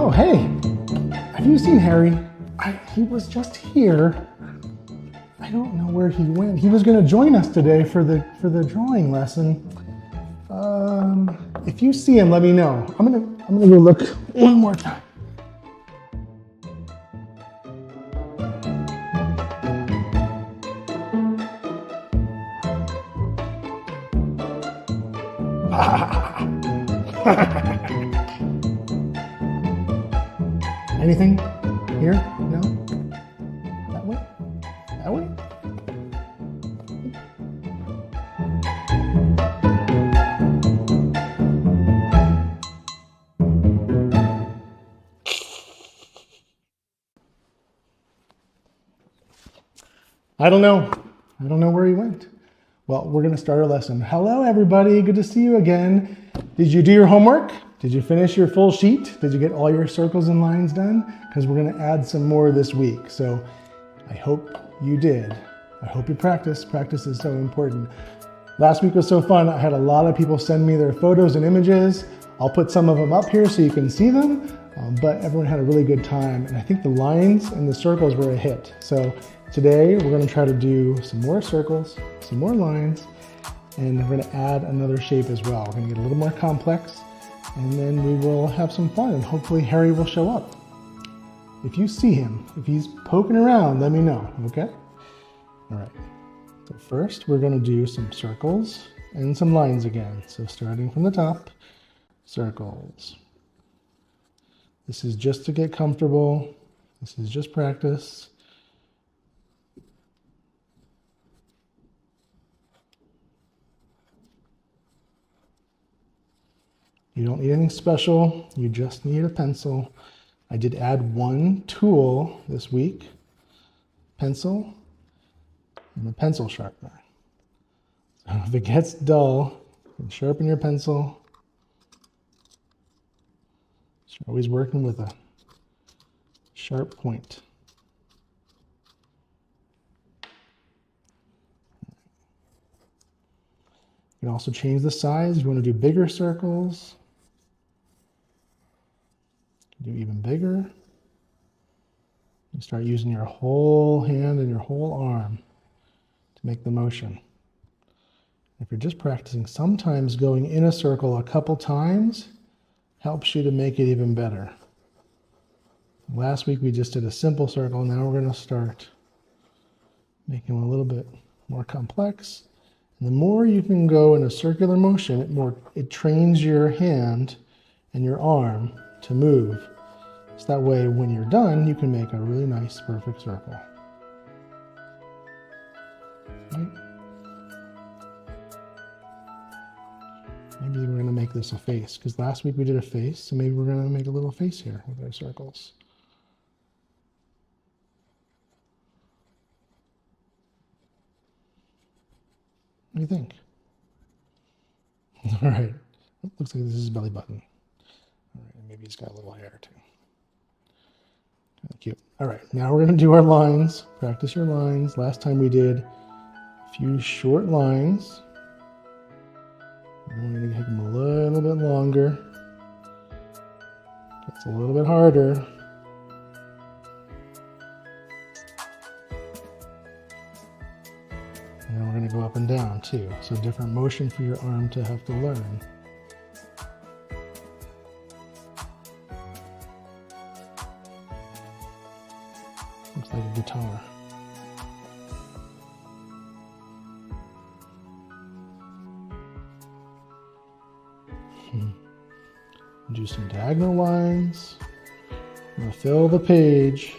Oh, hey, have you seen Harry? He was just here. I don't know where he went. He was going to join us today for the drawing lesson. If you see him, let me know. I'm gonna go look one more time. Anything here? No? That way? That way? I don't know. I don't know where he went. Well, we're going to start our lesson. Hello, everybody. Good to see you again. Did you do your homework? Did you finish your full sheet? Did you get all your circles and lines done? Because we're going to add some more this week. So I hope you did. I hope you practice. Practice is so important. Last week was so fun. I had a lot of people send me their photos and images. I'll put some of them up here so you can see them. But everyone had a really good time. And I think the lines and the circles were a hit. So today we're going to try to do some more circles, some more lines, and we're going to add another shape as well. We're going to get a little more complex, and then we will have some fun, and hopefully Harry will show up. If you see him, if he's poking around, let me know, okay? All right, so first we're going to do some circles and some lines again. So starting from the top, circles. This is just to get comfortable. This is just practice. You don't need anything special, you just need a pencil. I did add one tool this week, pencil and a pencil sharpener. So if it gets dull, you can sharpen your pencil. You're always working with a sharp point. You can also change the size. You want to do bigger circles. Do even bigger. You start using your whole hand and your whole arm to make the motion. If you're just practicing, sometimes going in a circle a couple times helps you to make it even better. Last week we just did a simple circle. Now we're going to start making them a little bit more complex. And the more you can go in a circular motion, it trains your hand and your arm to move. So that way, when you're done, you can make a really nice, perfect circle. Right? Maybe we're going to make this a face, because last week we did a face, so maybe we're going to make a little face here with our circles. What do you think? All right. Looks like this is his belly button. All right, maybe he's got a little hair too. Cute. All right, now we're going to do our lines. Practice your lines. Last time we did a few short lines. We're going to make them a little bit longer. It's a little bit harder. And then we're going to go up and down too. So different motion for your arm to have to learn. Looks like a guitar. Do some diagonal lines. I'm going to fill the page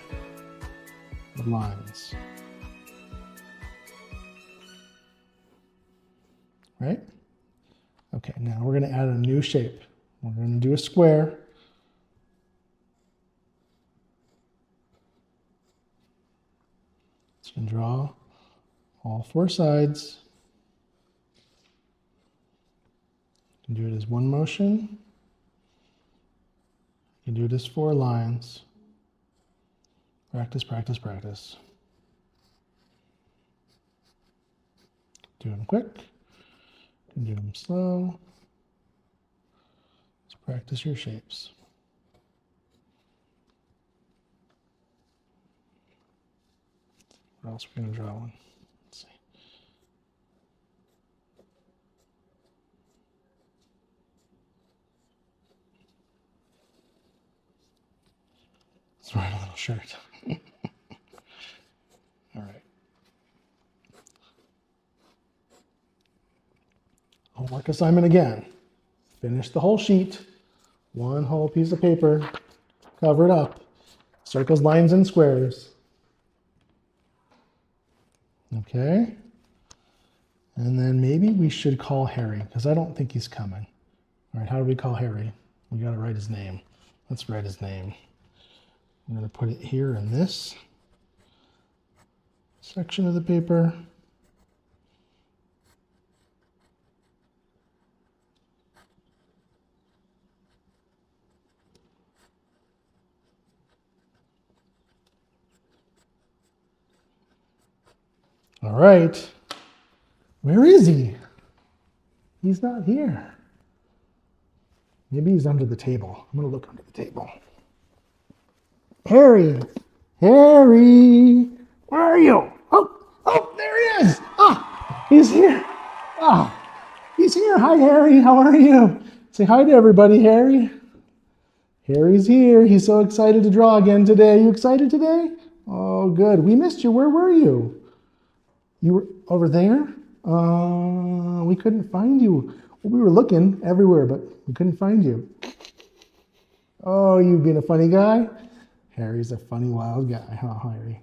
with lines. Right? Okay, now we're going to add a new shape. We're going to do a square. So you can draw all four sides. You can do it as one motion. You can do it as 4 lines. Practice, practice, practice. Do them quick. You can do them slow. Just practice your shapes. What else are we going to draw one? Let's see. Let's write a little shirt. All right. Homework assignment again. Finish the whole sheet. One whole piece of paper. Cover it up. Circles, lines, and squares. Okay. And then maybe we should call Harry, because I don't think he's coming. All right, how do we call Harry? We got to write his name. Let's write his name. I'm going to put it here in this section of the paper. All right. Where is he? He's not here. Maybe he's under the table. I'm going to look under the table. Harry! Harry! Where are you? Oh, there he is! Ah, he's here. Ah, he's here. Hi, Harry. How are you? Say hi to everybody, Harry. Harry's here. He's so excited to draw again today. You excited today? Oh, good. We missed you. Where were you? You were over there? We couldn't find you. Well, we were looking everywhere, but we couldn't find you. Oh, you've been a funny guy? Harry's a funny, wild guy, huh, Harry?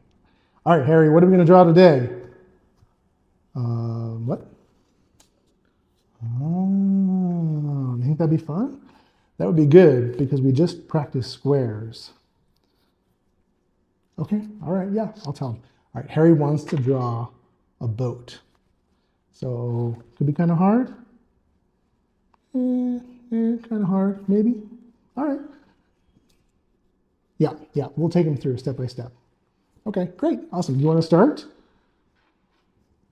All right, Harry, what are we going to draw today? What? Oh, you think that'd be fun? That would be good because we just practiced squares. Okay, all right, yeah, I'll tell him. All right, Harry wants to draw a boat. So, could be kind of hard. Kind of hard, maybe. All right. Yeah, we'll take him through step by step. Okay, great, awesome. You want to start?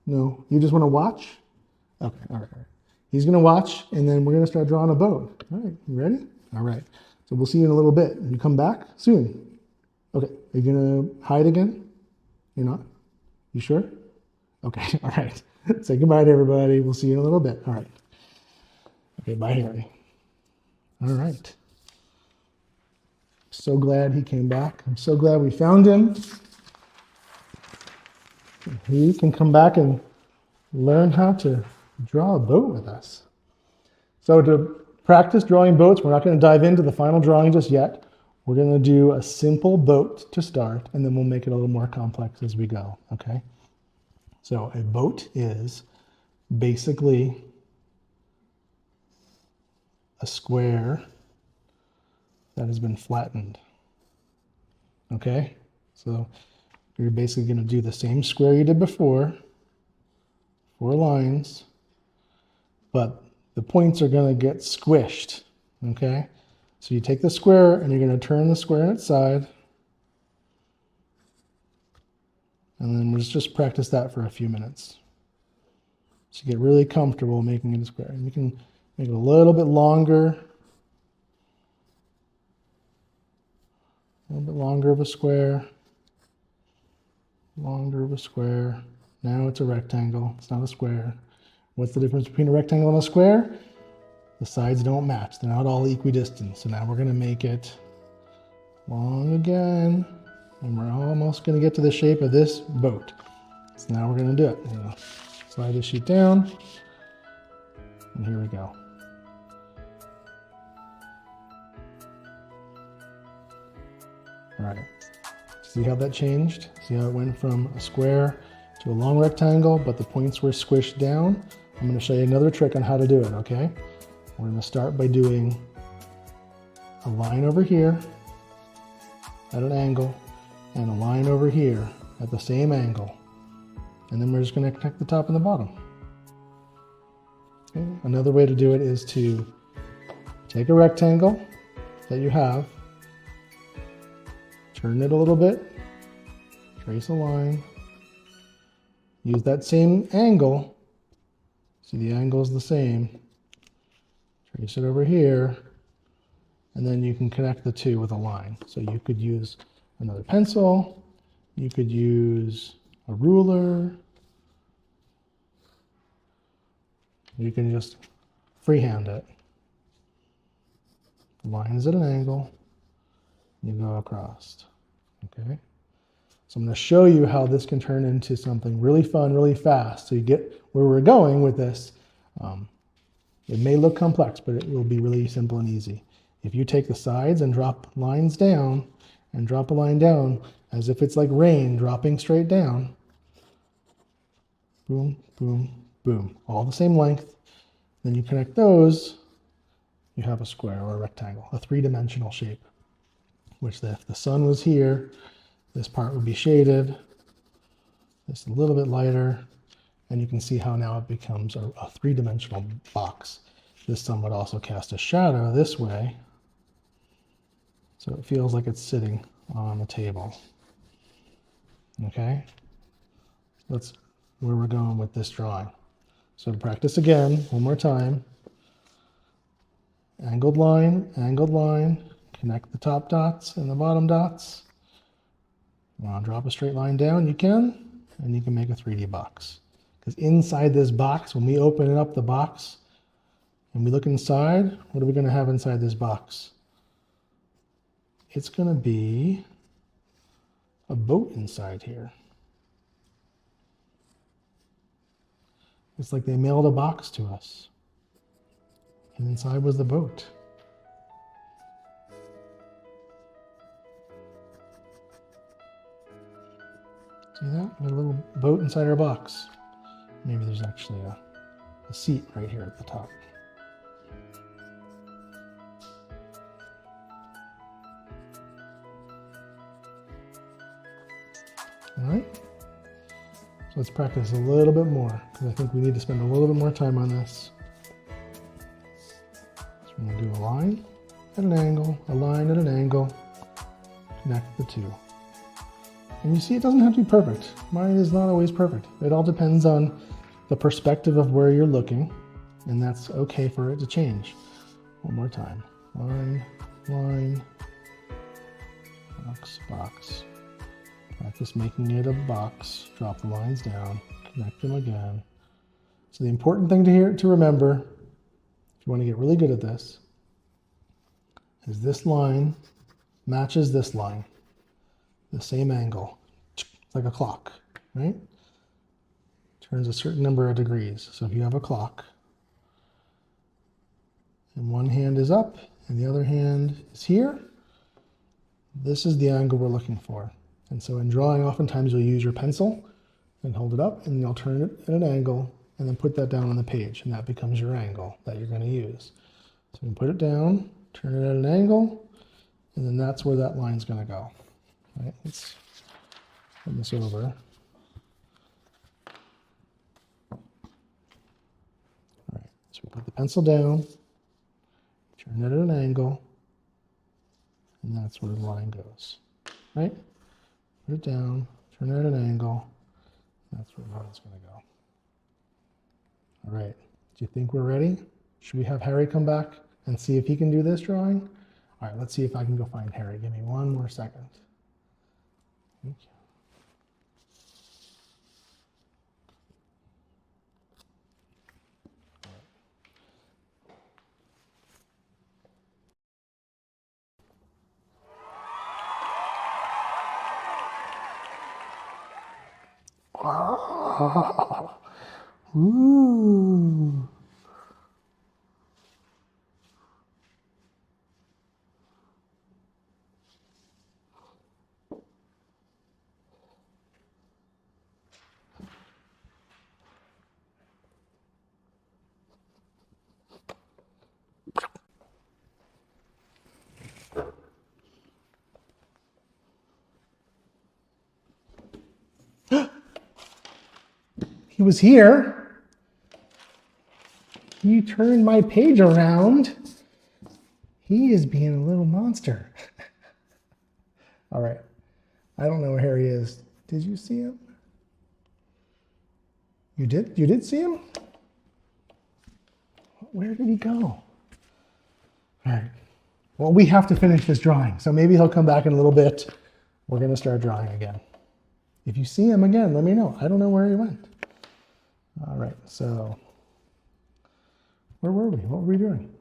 No, you just want to watch? Okay, all right. He's going to watch, and then we're going to start drawing a boat. All right, you ready? All right. So we'll see you in a little bit. You come back soon. Okay, are you going to hide again? You're not? You sure? Okay, all right. Say goodbye to everybody. We'll see you in a little bit. All right. Okay, bye, Harry. All right. So glad he came back. I'm so glad we found him. He can come back and learn how to draw a boat with us. So to practice drawing boats, we're not going to dive into the final drawing just yet. We're going to do a simple boat to start, and then we'll make it a little more complex as we go, okay? So a boat is basically a square that has been flattened, okay? So you're basically going to do the same square you did before, 4 lines, but the points are going to get squished, okay? So you take the square and you're going to turn the square on its side, and then we'll just practice that for a few minutes. So you get really comfortable making it a square. And you can make it a little bit longer, a little bit longer of a square, longer of a square. Now it's a rectangle, it's not a square. What's the difference between a rectangle and a square? The sides don't match, they're not all equidistant. So now we're gonna make it long again, and we're almost gonna get to the shape of this boat. So now we're gonna do it. We're gonna slide the sheet down, and here we go. All right, see how that changed? See how it went from a square to a long rectangle, but the points were squished down? I'm going to show you another trick on how to do it, okay? We're going to start by doing a line over here at an angle and a line over here at the same angle. And then we're just going to connect the top and the bottom. Okay? Another way to do it is to take a rectangle that you have, turn it a little bit, trace a line, use that same angle, see the angle is the same, trace it over here, and then you can connect the two with a line. So you could use another pencil, you could use a ruler. You can just freehand it. The line is at an angle. You go across. Okay? So I'm going to show you how this can turn into something really fun, really fast. So you get where we're going with this. It may look complex, but it will be really simple and easy. If you take the sides and drop lines down, and drop a line down, as if it's like rain dropping straight down, boom, boom, boom, all the same length. Then you connect those, you have a square or a rectangle, a three-dimensional shape, which if the sun was here, this part would be shaded, this a little bit lighter, and you can see how now it becomes a three-dimensional box. This sun would also cast a shadow this way, so it feels like it's sitting on the table. Okay? That's where we're going with this drawing. So practice again, one more time. Angled line, connect the top dots and the bottom dots. You want to drop a straight line down, you can, and you can make a 3D box. Because inside this box, when we open up the box and we look inside, what are we going to have inside this box? It's going to be a boat inside here. It's like they mailed a box to us. And inside was the boat. See that? We have a little boat inside our box. Maybe there's actually a seat right here at the top. All right. So let's practice a little bit more, because I think we need to spend a little bit more time on this. So we're going to do a line at an angle, a line at an angle, connect the two. And you see, it doesn't have to be perfect. Mine is not always perfect. It all depends on the perspective of where you're looking, and that's okay for it to change. One more time. Line, line, box, box. Practice making it a box. Drop the lines down, connect them again. So the important thing to remember, if you want to get really good at this, is this line matches this line. The same angle. It's like a clock, right? Turns a certain number of degrees. So if you have a clock, and one hand is up, and the other hand is here, this is the angle we're looking for. And so in drawing, oftentimes you'll use your pencil and hold it up, and you'll turn it at an angle, and then put that down on the page, and that becomes your angle that you're going to use. So you can put it down, turn it at an angle, and then that's where that line's going to go. Right, let's turn this over. All right, so we put the pencil down, turn it at an angle, and that's where the line goes. Right? Put it down, turn it at an angle, that's where the line's going to go. All right, do you think we're ready? Should we have Harry come back and see if he can do this drawing? All right, let's see if I can go find Harry. Give me one more second. Thank you. Wow. Ooh. He was here. You turned my page around. He is being a little monster. All right. I don't know where Harry is. Did you see him? You did? You did see him? Where did he go? All right. Well, we have to finish this drawing, so maybe he'll come back in a little bit. We're going to start drawing again. If you see him again, let me know. I don't know where he went. All right, so where were we? What were we doing?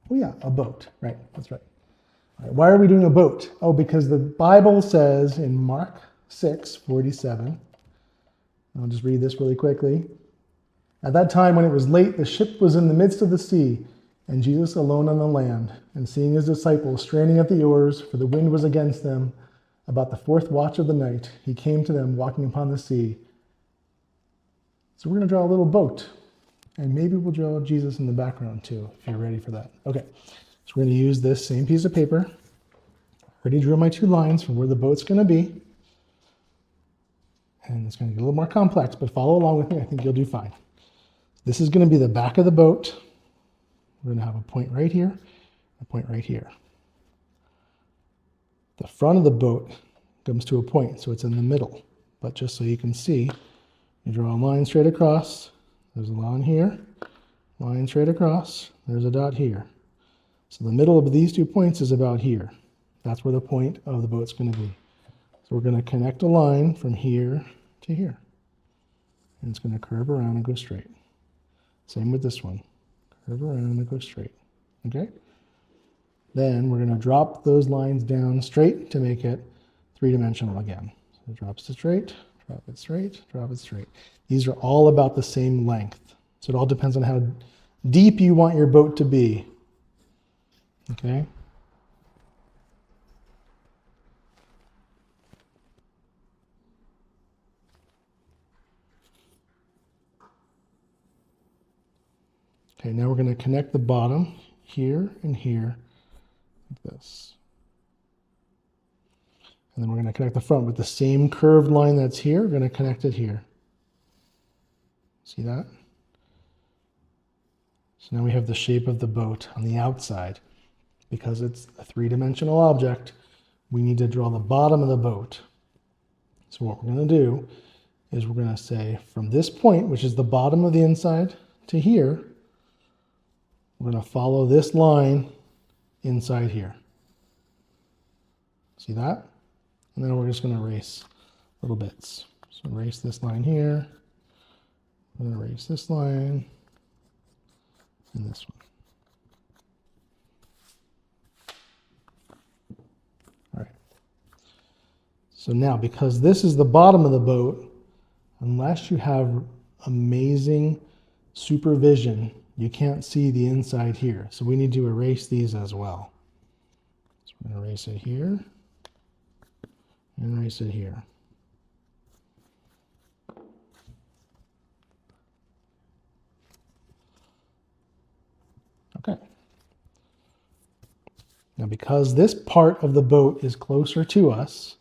Oh yeah, a boat, right, that's right. All right. Why are we doing a boat? Oh, because the Bible says in Mark 6:47, I'll just read this really quickly. At that time, when it was late, the ship was in the midst of the sea, and Jesus alone on the land. And seeing his disciples straining at the oars, for the wind was against them, about the fourth watch of the night, he came to them walking upon the sea. So we're going to draw a little boat, and maybe we'll draw Jesus in the background too, if you're ready for that. Okay, so we're going to use this same piece of paper. I already drew my 2 lines for where the boat's going to be. And it's going to get a little more complex, but follow along with me. I think you'll do fine. This is going to be the back of the boat. We're going to have a point right here, a point right here. The front of the boat comes to a point, so it's in the middle. But just so you can see, you draw a line straight across. There's a line here, line straight across. There's a dot here. So the middle of these 2 points is about here. That's where the point of the boat's going to be. So we're going to connect a line from here to here. And it's going to curve around and go straight. Same with this one. Curve around and go straight. Okay? Then we're going to drop those lines down straight to make it 3-dimensional again. So it drops it straight, drop it straight, drop it straight. These are all about the same length. So it all depends on how deep you want your boat to be. Okay? Okay, now we're going to connect the bottom here and here, like this. And then we're going to connect the front with the same curved line that's here. We're going to connect it here. See that? So now we have the shape of the boat on the outside. Because it's a 3-dimensional object, we need to draw the bottom of the boat. So what we're going to do is we're going to say from this point, which is the bottom of the inside, to here, we're going to follow this line inside here. See that? And then we're just going to erase little bits. So erase this line here. I'm going to erase this line and this one. All right. So now, because this is the bottom of the boat, unless you have amazing supervision, you can't see the inside here. So we need to erase these as well. So we're going to erase it here and erase it here. Okay. Now because this part of the boat is closer to us,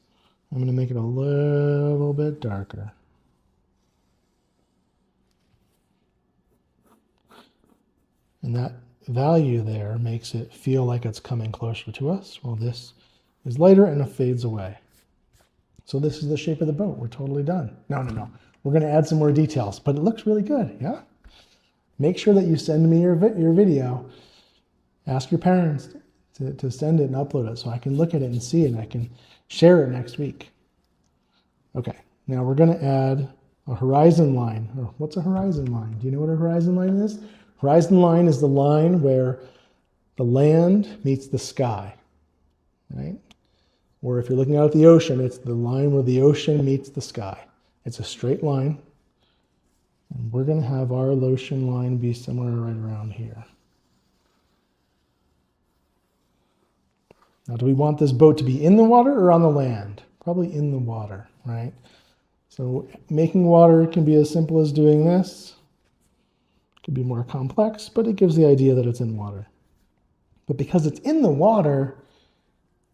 I'm going to make it a little bit darker. And that value there makes it feel like it's coming closer to us. Well, this is lighter and it fades away. So this is the shape of the boat. We're totally done. No. We're going to add some more details, but it looks really good, yeah? Make sure that you send me your video. Ask your parents to send it and upload it so I can look at it and see it and I can share it next week. Okay, now we're going to add a horizon line. Or what's a horizon line? Do you know what a horizon line is? Horizon line is the line where the land meets the sky, right? Or if you're looking out at the ocean, it's the line where the ocean meets the sky. It's a straight line. And we're going to have our ocean line be somewhere right around here. Now, do we want this boat to be in the water or on the land? Probably in the water, right? So making water can be as simple as doing this. It could be more complex, but it gives the idea that it's in water. But because it's in the water,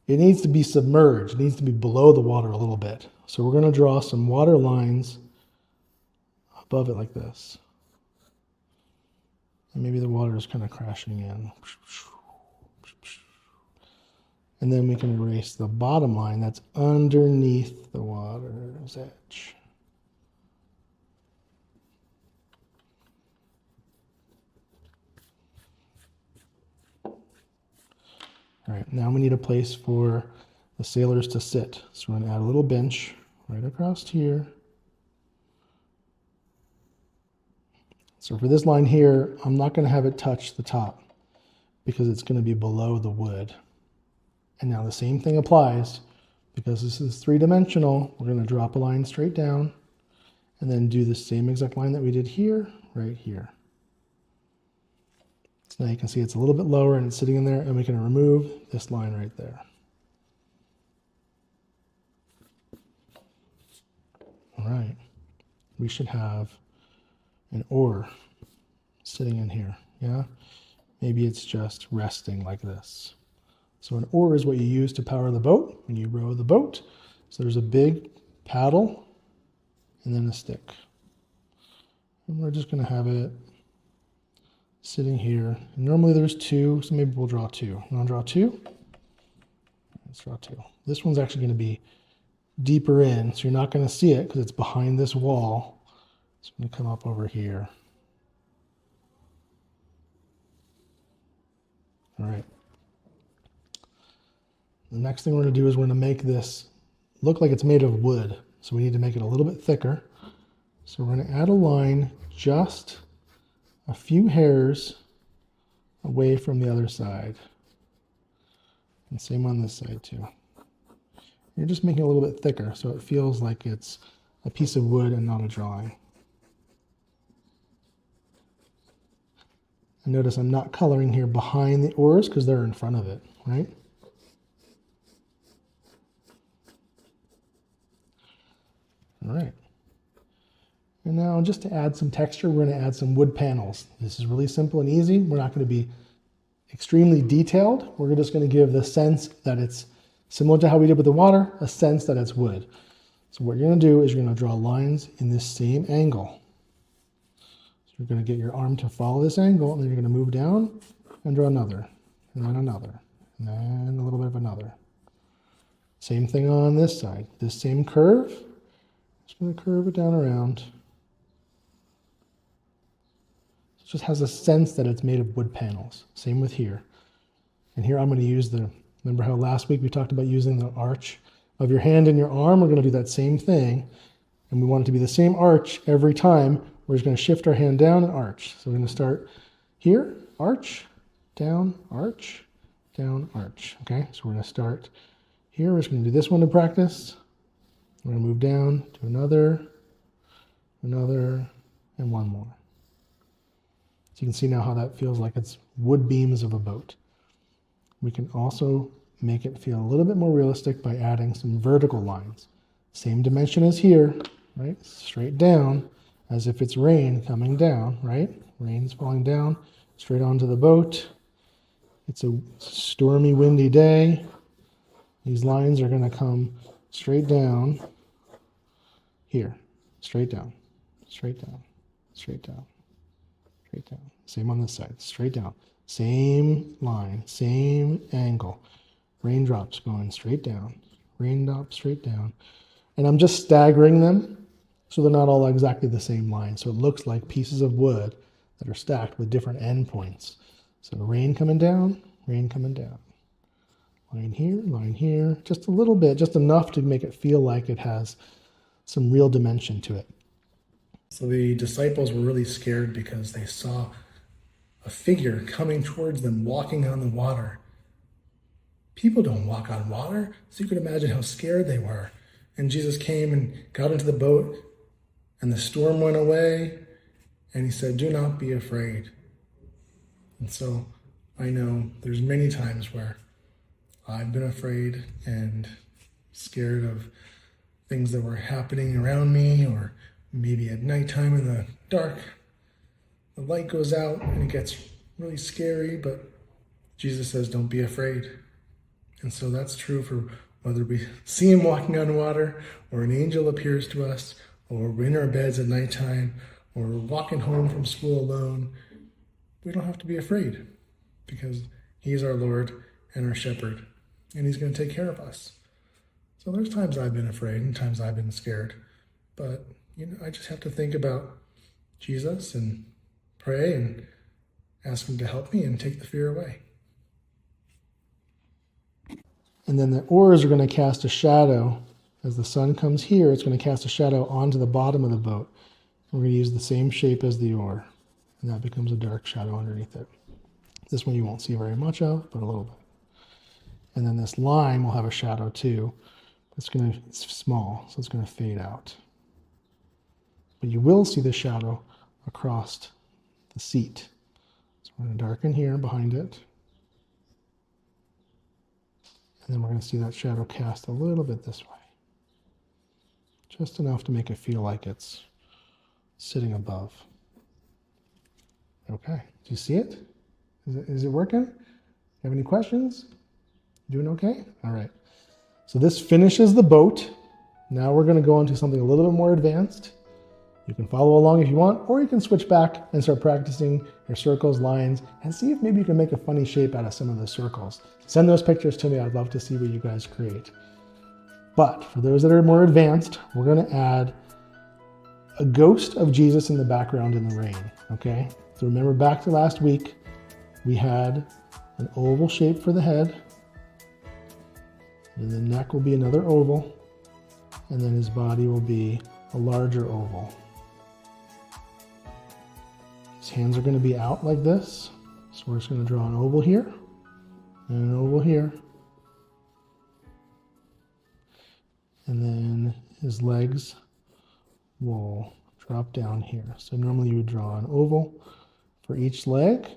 it needs to be submerged. It needs to be below the water a little bit. So we're going to draw some water lines above it like this. And maybe the water is kind of crashing in. And then we can erase the bottom line that's underneath the water's edge. All right, now we need a place for the sailors to sit. So we're going to add a little bench right across here. So for this line here, I'm not going to have it touch the top because it's going to be below the wood. And now the same thing applies because this is three-dimensional. We're going to drop a line straight down and then do the same exact line that we did here, right here. So now you can see it's a little bit lower and it's sitting in there, and we can remove this line right there. All right, we should have an oar sitting in here, yeah? Maybe it's just resting like this. So an oar is what you use to power the boat when you row the boat. So there's a big paddle and then a stick. And we're just going to have it sitting here. And normally there's two, so maybe we'll draw two. You want to draw two? Let's draw two. This one's actually going to be deeper in, so you're not going to see it because it's behind this wall. So I'm going to come up over here. All right. The next thing we're going to do is we're going to make this look like it's made of wood. So we need to make it a little bit thicker. So we're going to add a line just a few hairs away from the other side. And same on this side too. You're just making it a little bit thicker so it feels like it's a piece of wood and not a drawing. And notice I'm not coloring here behind the oars because they're in front of it, right? All right. And now just to add some texture, we're going to add some wood panels. This is really simple and easy. We're not going to be extremely detailed. We're just going to give the sense that it's similar to how we did with the water, a sense that it's wood. So what you're going to do is you're going to draw lines in this same angle. So you're going to get your arm to follow this angle, and then you're going to move down and draw another, and then another, and then a little bit of another. Same thing on this side. This same curve. Just going to curve it down around. It just has a sense that it's made of wood panels. Same with here. And here I'm going to use remember how last week we talked about using the arch of your hand and your arm? We're going to do that same thing. And we want it to be the same arch every time. We're just going to shift our hand down and arch. So we're going to start here, arch, down, arch, down, arch. Okay, so we're going to start here. We're just going to do this one to practice. We're going to move down to another, and one more. So you can see now how that feels like it's wood beams of a boat. We can also make it feel a little bit more realistic by adding some vertical lines. Same dimension as here, right? Straight down, as if it's rain coming down, right? Rain's falling down, straight onto the boat. It's a stormy, windy day. These lines are going to come straight down here, straight down, straight down, straight down, straight down. Same on this side, straight down. Same line, same angle. Raindrops going straight down, raindrops straight down. And I'm just staggering them so they're not all exactly the same line. So it looks like pieces of wood that are stacked with different endpoints. So rain coming down, rain coming down. Line here, just a little bit, just enough to make it feel like it has some real dimension to it. So the disciples were really scared because they saw a figure coming towards them, walking on the water. People don't walk on water, so you can imagine how scared they were. And Jesus came and got into the boat, and the storm went away, and he said, "Do not be afraid." And so I know there's many times where I've been afraid and scared of things that were happening around me, or maybe at nighttime in the dark, the light goes out and it gets really scary, but Jesus says, don't be afraid. And so that's true for whether we see him walking on water, or an angel appears to us, or we're in our beds at nighttime, or we're walking home from school alone. We don't have to be afraid because he's our Lord and our shepherd, and he's going to take care of us. So there's times I've been afraid and times I've been scared, but I just have to think about Jesus and pray and ask him to help me and take the fear away. And then the oars are going to cast a shadow. As the sun comes here, it's going to cast a shadow onto the bottom of the boat. We're going to use the same shape as the oar, and that becomes a dark shadow underneath it. This one you won't see very much of, but a little bit. And then this line will have a shadow too. It's small, so it's going to fade out. But you will see the shadow across the seat. So we're going to darken here behind it. And then we're going to see that shadow cast a little bit this way. Just enough to make it feel like it's sitting above. Okay, do you see it? Is it working? You have any questions? Doing okay? All right. So this finishes the boat. Now we're going to go on to something a little bit more advanced. You can follow along if you want, or you can switch back and start practicing your circles, lines, and see if maybe you can make a funny shape out of some of the circles. Send those pictures to me. I'd love to see what you guys create. But for those that are more advanced, we're going to add a ghost of Jesus in the background in the rain, okay? So remember back to last week, we had an oval shape for the head, and the neck will be another oval, and then his body will be a larger oval. His hands are going to be out like this, so we're just going to draw an oval here, and an oval here, and then his legs will drop down here. So normally you would draw an oval for each leg,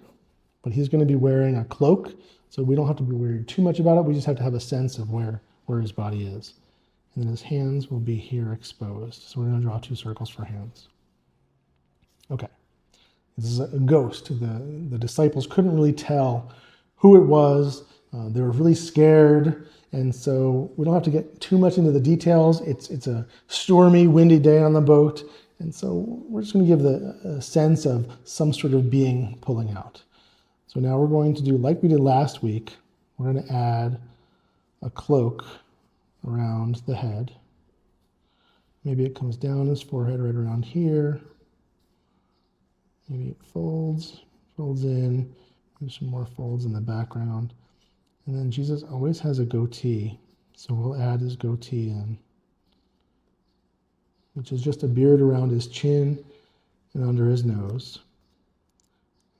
but he's going to be wearing a cloak, so we don't have to be worried too much about it. We just have to have a sense of where his body is. And then his hands will be here exposed. So we're going to draw 2 circles for hands. Okay. This is a ghost. The disciples couldn't really tell who it was. They were really scared. And so we don't have to get too much into the details. It's a stormy, windy day on the boat. And so we're just going to give a sense of some sort of being pulling out. So now we're going to do like we did last week. We're going to add a cloak around the head. Maybe it comes down his forehead right around here. Maybe it folds in. There's some more folds in the background. And then Jesus always has a goatee, so we'll add his goatee in, which is just a beard around his chin and under his nose.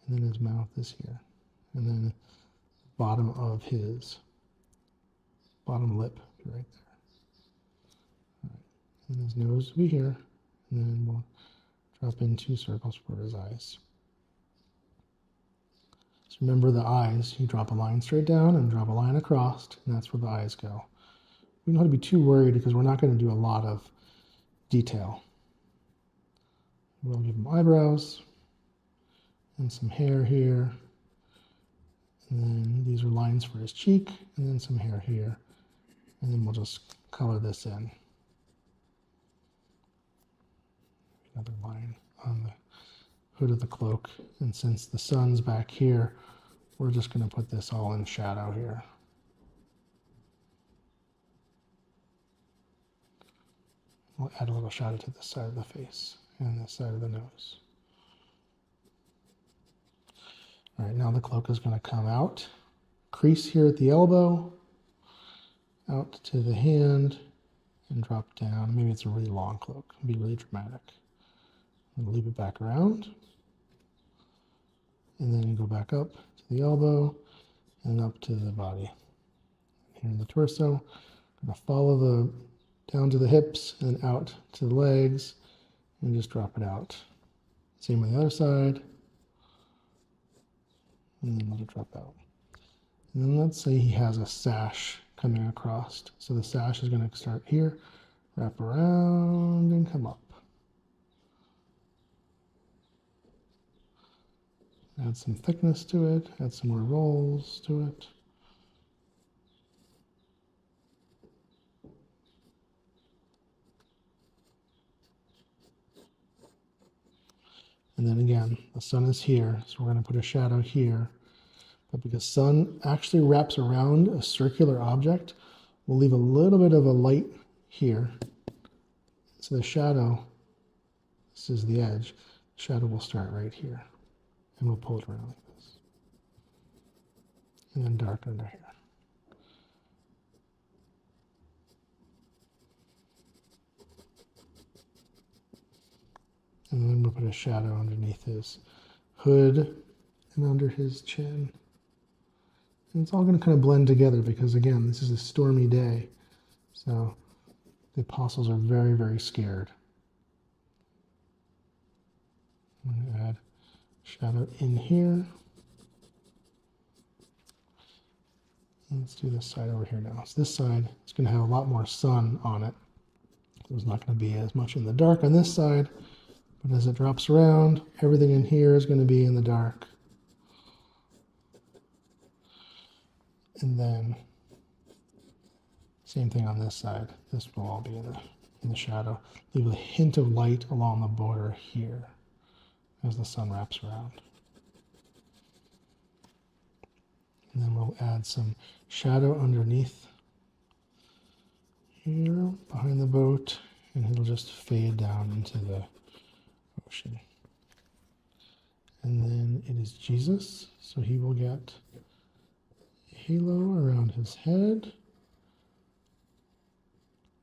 And then his mouth is here. And then the bottom of his bottom lip right there. All right. And his nose will be here. And then we'll drop in 2 circles for his eyes. So remember the eyes, you drop a line straight down and drop a line across, and that's where the eyes go. We don't have to be too worried because we're not going to do a lot of detail. We'll give him eyebrows and some hair here. And then these are lines for his cheek, and then some hair here. And then we'll just color this in. Another line on the hood of the cloak. And since the sun's back here, we're just going to put this all in shadow here. We'll add a little shadow to this side of the face and this side of the nose. All right, now the cloak is going to come out. Crease here at the elbow, out to the hand, and drop down. Maybe it's a really long cloak. It'll be really dramatic. And leave it back around. And then you go back up to the elbow and up to the body. Here in the torso, I'm going to follow down to the hips and out to the legs and just drop it out. Same on the other side. And then let it drop out. And then let's say he has a sash coming across. So the sash is going to start here, wrap around, and come up. Add some thickness to it, add some more rolls to it. And then again, the sun is here, so we're going to put a shadow here. But because sun actually wraps around a circular object, we'll leave a little bit of a light here. So the shadow, this is the edge, the shadow will start right here. And we'll pull it around like this. And then darken under here. And then we'll put a shadow underneath his hood and under his chin. And it's all going to kind of blend together because, again, this is a stormy day. So the apostles are very, very scared. I'm going to add shadow in here. Let's do this side over here now. So this side is going to have a lot more sun on it. There's not going to be as much in the dark on this side, but as it drops around, everything in here is going to be in the dark. And then same thing on this side. This will all be in the shadow. Leave a hint of light along the border here as the sun wraps around. And then we'll add some shadow underneath here behind the boat, and it'll just fade down into the ocean. And then it is Jesus, so he will get a halo around his head.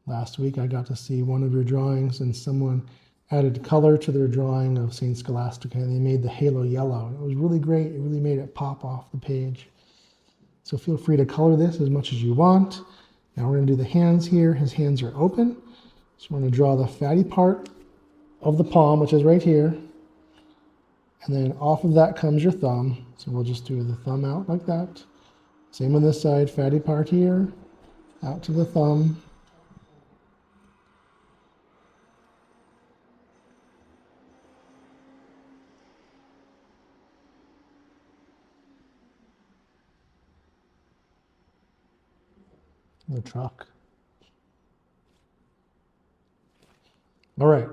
Last week I got to see one of your drawings, and someone added color to their drawing of Saint Scholastica, and they made the halo yellow. And it was really great. It really made it pop off the page. So feel free to color this as much as you want. Now we're going to do the hands here. His hands are open. So we're going to draw the fatty part of the palm, which is right here. And then off of that comes your thumb. So we'll just do the thumb out like that. Same on this side, fatty part here, out to the thumb. The truck. All right.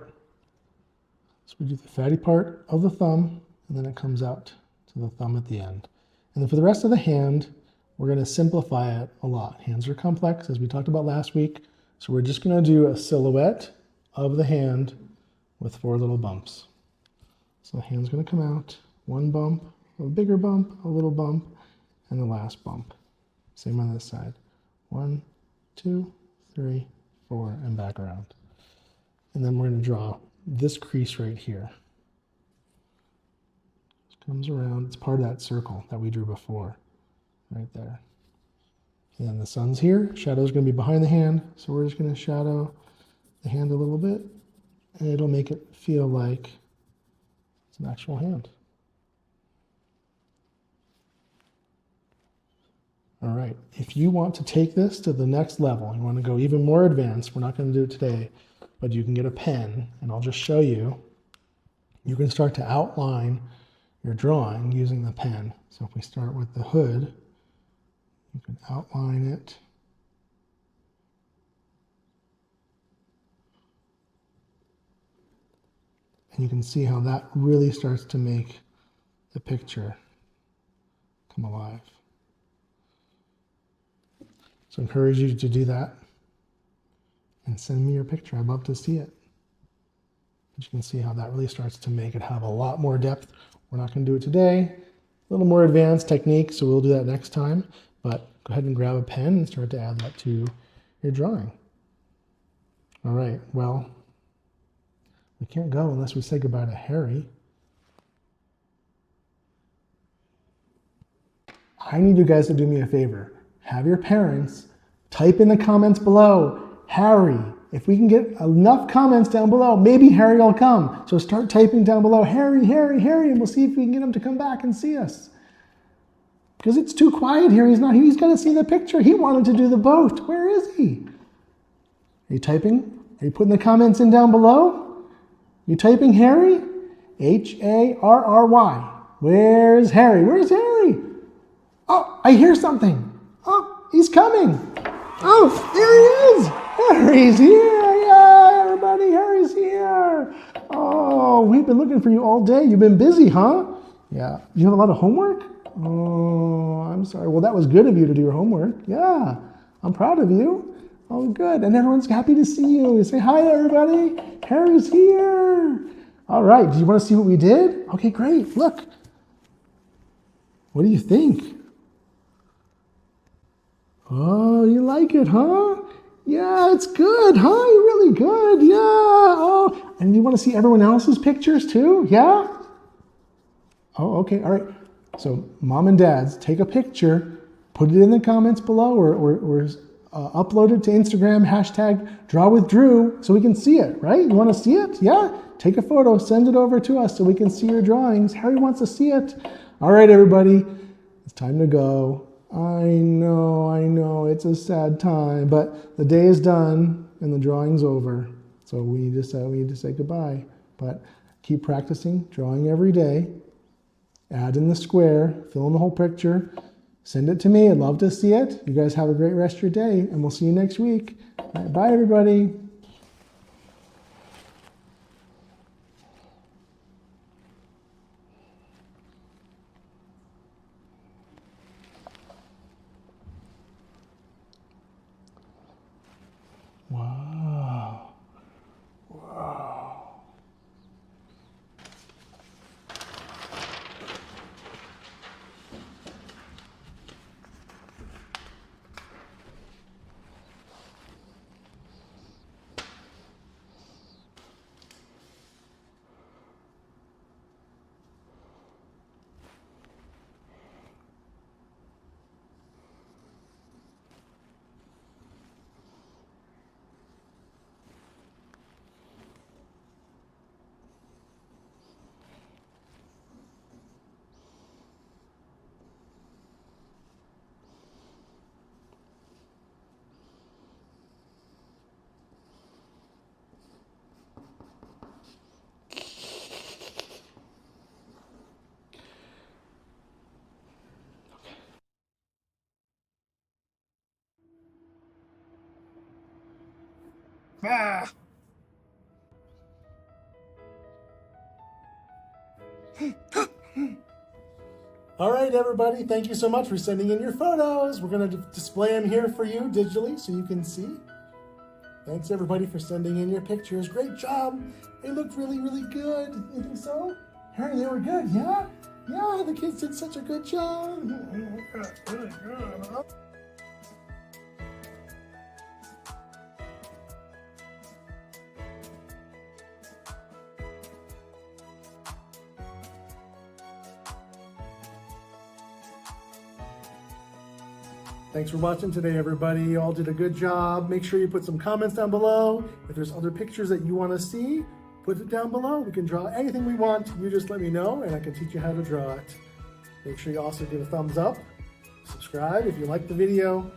So we do the fatty part of the thumb, and then it comes out to the thumb at the end. And then for the rest of the hand, we're going to simplify it a lot. Hands are complex, as we talked about last week. So we're just going to do a silhouette of the hand with 4 little bumps. So the hand's going to come out, 1 bump, a bigger bump, a little bump, and the last bump. Same on this side. 1, 2, 3, 4, and back around. And then we're going to draw this crease right here. It comes around. It's part of that circle that we drew before, right there. And then the sun's here. Shadow's going to be behind the hand, so we're just going to shadow the hand a little bit, and it'll make it feel like it's an actual hand. All right, if you want to take this to the next level, you want to go even more advanced, we're not going to do it today, but you can get a pen, and I'll just show you. You can start to outline your drawing using the pen. So if we start with the hood, you can outline it. And you can see how that really starts to make the picture come alive. So I encourage you to do that and send me your picture. I'd love to see it. But you can see how that really starts to make it have a lot more depth. We're not going to do it today. A little more advanced technique, so we'll do that next time. But go ahead and grab a pen and start to add that to your drawing. All right, well, we can't go unless we say goodbye to Harry. I need you guys to do me a favor. Have your parents type in the comments below, Harry. If we can get enough comments down below, maybe Harry will come. So start typing down below, Harry, Harry, Harry, and we'll see if we can get him to come back and see us. Because it's too quiet here. He's not here. He's got to see the picture. He wanted to do the boat. Where is he? Are you typing? Are you putting the comments in down below? You typing Harry? Harry. Where's Harry? Where's Harry? Oh, I hear something. Oh, he's coming. Oh, there he is. Harry's here. Yeah, everybody, Harry's here. Oh, we've been looking for you all day. You've been busy, huh? Yeah. You have a lot of homework? Oh, I'm sorry. Well, that was good of you to do your homework. Yeah, I'm proud of you. Oh, good. And everyone's happy to see you. Say hi to everybody. Harry's here. All right. Do you want to see what we did? Okay, great. Look. What do you think? Oh, you like it, huh? Yeah, it's good, huh? You're really good. Yeah. Oh, And you want to see everyone else's pictures too? Yeah? Oh, okay. All right. So mom and dads, take a picture, put it in the comments below or upload it to Instagram, hashtag Draw with Drew, so we can see it, right? You want to see it? Yeah? Take a photo, send it over to us so we can see your drawings. Harry wants to see it. All right, everybody. It's time to go. I know, it's a sad time, but the day is done and the drawing's over. So we need to say goodbye. But keep practicing, drawing every day. Add in the square, fill in the whole picture. Send it to me. I'd love to see it. You guys have a great rest of your day, and we'll see you next week. All right, bye, everybody. Wow. Wow. Ah. All right, everybody, thank you so much for sending in your photos. We're going to display them here for you digitally so you can see. Thanks, everybody, for sending in your pictures. Great job. They looked really, really good. You think so? Harry, they were good, yeah? Yeah, the kids did such a good job. Really good. Thanks for watching today, everybody. You all did a good job. Make sure you put some comments down below. If there's other pictures that you want to see, put it down below. We can draw anything we want. You just let me know and I can teach you how to draw it. Make sure you also give a thumbs up, subscribe if you like the video,